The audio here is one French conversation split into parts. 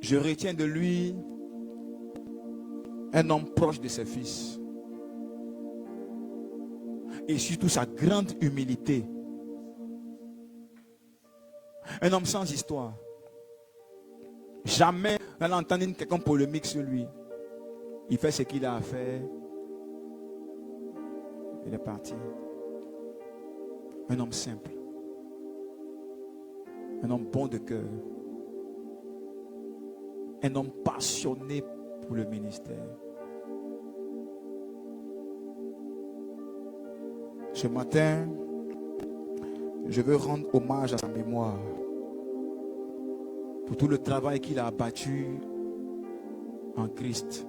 Je retiens de lui un homme proche de ses fils. Et surtout sa grande humilité. Un homme sans histoire. Jamais on a entendu quelqu'un polémique sur lui. Il fait ce qu'il a à faire. Il est parti. Un homme simple. Un homme bon de cœur. Un homme passionné pour le ministère. Ce matin, je veux rendre hommage à sa mémoire pour tout le travail qu'il a abattu en Christ.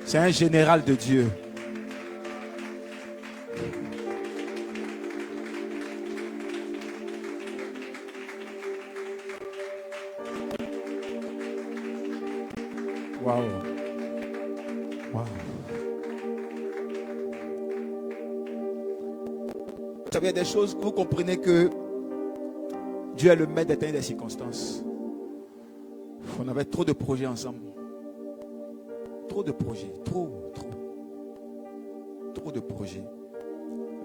C'est un général de Dieu. Waouh. Waouh. Vous savez, il y a des choses, vous comprenez que Dieu est le maître des temps et des circonstances. On avait trop de projets ensemble. Trop de projets. Trop de projets.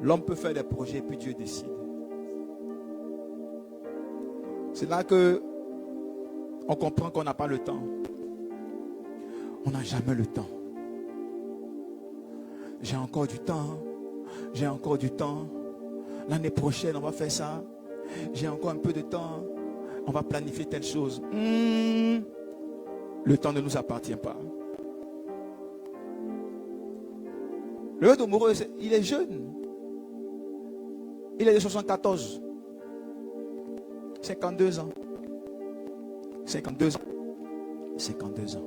L'homme peut faire des projets, puis Dieu décide. C'est là que on comprend qu'on n'a pas le temps. On n'a jamais le temps. J'ai encore du temps. J'ai encore du temps. L'année prochaine, on va faire ça. J'ai encore un peu de temps. On va planifier telle chose. Le temps ne nous appartient pas. Le vieux Domoro, il est jeune. Il est de 74. 52 ans. 52 ans. 52 ans.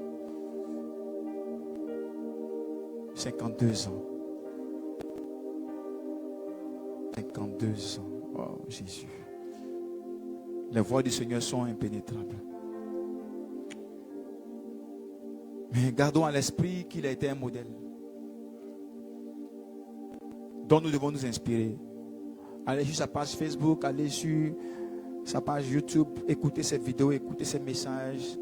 52 ans. 52 ans. Oh Jésus. Les voies du Seigneur sont impénétrables. Mais gardons à l'esprit qu'il a été un modèle dont nous devons nous inspirer. Allez sur sa page Facebook, allez sur sa page YouTube, écoutez ses vidéos, écoutez ses messages.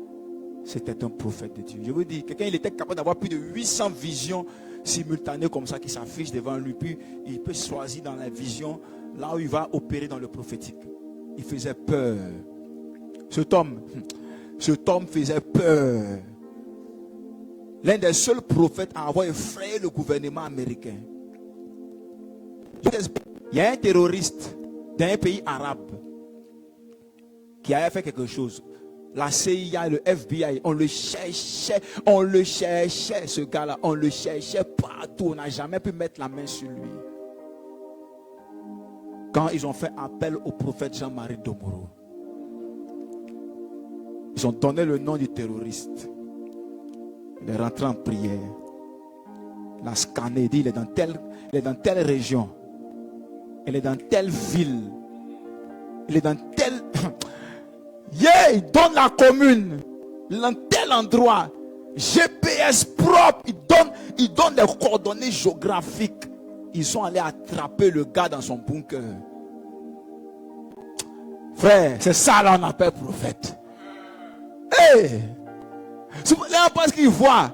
C'était un prophète de Dieu. Je vous dis, quelqu'un, il était capable d'avoir plus de 800 visions simultanées comme ça qui s'affichent devant lui. Puis il peut choisir dans la vision là où il va opérer dans le prophétique. Il faisait peur. Cet homme faisait peur. L'un des seuls prophètes à avoir effrayé le gouvernement américain. Il y a un terroriste d'un pays arabe qui avait fait quelque chose. La CIA, le FBI, on le cherchait, ce gars-là, on le cherchait partout. On n'a jamais pu mettre la main sur lui. Quand ils ont fait appel au prophète Jean-Marie Domoro, ils ont donné le nom du terroriste. Il est rentré en prière. Il a scanné, il dit, il est dans telle région. Il est dans telle ville. Il est dans telle... il donne la commune. Il est dans tel endroit. GPS propre. Il donne les coordonnées géographiques. Ils sont allés attraper le gars dans son bunker. Frère, c'est ça là on appelle prophète. Hey! Là on pense qu'il voit.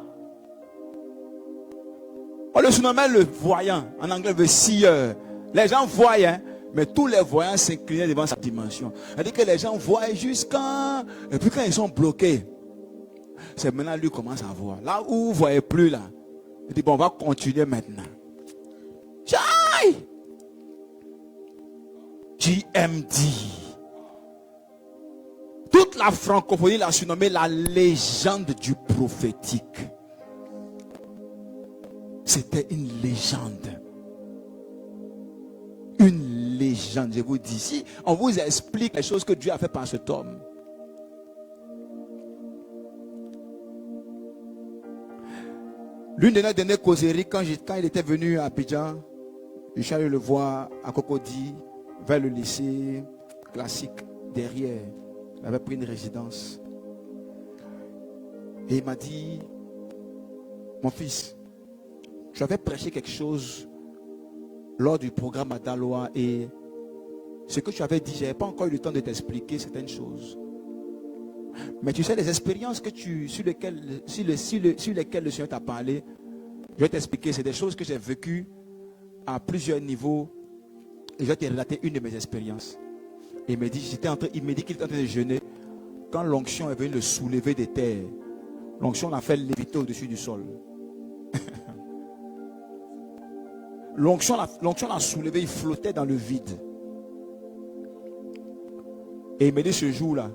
On le surnommait le voyant. En anglais, le seer. Les gens voient, hein, mais tous les voyants s'inclinaient devant sa dimension. C'est-à-dire que les gens voient jusqu'à... Et puis quand ils sont bloqués, c'est maintenant lui commence à voir. Là où vous ne voyez plus, là, il dit, bon, on va continuer maintenant. Chai! JMD. Toute la francophonie l'a surnommé la légende du prophétique. C'était une légende. Une légende, je vous dis. Si on vous explique les choses que Dieu a fait par cet homme. L'une de nos dernières causeries, quand il était venu à Abidjan, je suis allé le voir à Cocody, vers le lycée classique, derrière. Il avait pris une résidence. Et il m'a dit, mon fils, je vais prêcher quelque chose lors du programme à Daloa et ce que tu avais dit, je n'avais pas encore eu le temps de t'expliquer certaines choses. Mais tu sais, les expériences sur lesquelles le Seigneur t'a parlé, je vais t'expliquer, c'est des choses que j'ai vécues à plusieurs niveaux. Et je vais te relater une de mes expériences. Et il me dit qu'il était en train de jeûner. Quand l'onction est venue le soulever des terres, l'onction l'a fait léviter au-dessus du sol. L'onction l'a soulevé, il flottait dans le vide. Et il me dit ce jour-là,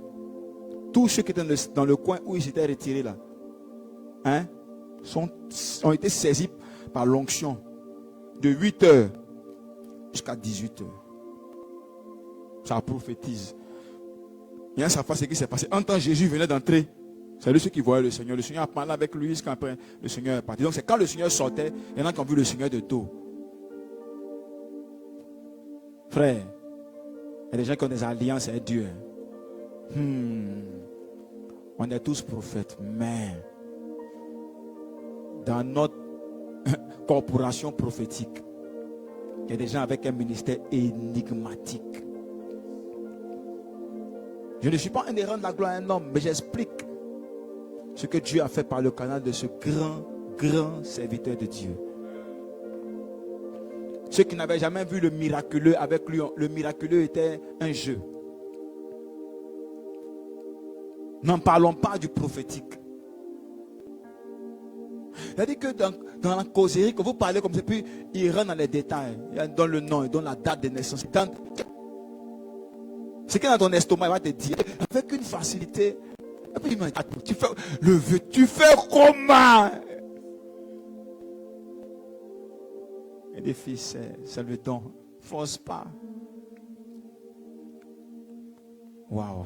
tous ceux qui étaient dans le coin où ils s'étaient retirés là, ont été saisis par l'onction de 8 heures jusqu'à 18 heures. Ça prophétise. Et à sa fois, ce qui s'est passé. Un temps, Jésus venait d'entrer. C'est lui ceux qui voyaient le Seigneur. Le Seigneur a parlé avec lui jusqu'à après le Seigneur est parti. Donc c'est quand le Seigneur sortait, il y en a qui ont vu le Seigneur de dos. Frère, il y a des gens qui ont des alliances avec Dieu. On est tous prophètes, mais dans notre corporation prophétique, il y a des gens avec un ministère énigmatique. Je ne suis pas un des rangs de la gloire à un homme, mais j'explique ce que Dieu a fait par le canal de ce grand serviteur de Dieu. Ceux qui n'avaient jamais vu le miraculeux avec lui, le miraculeux était un jeu. N'en parlons pas du prophétique. C'est-à-dire que dans la causerie, quand vous parlez comme ça, puis il rentre dans les détails. Il donne le nom, il donne la date de naissance. Ce qui est dans ton estomac, il va te dire, avec une facilité. Et puis il m'a dit, tu fais le vœu, tu fais comment? Et des fils, c'est le don. Force pas. Waouh.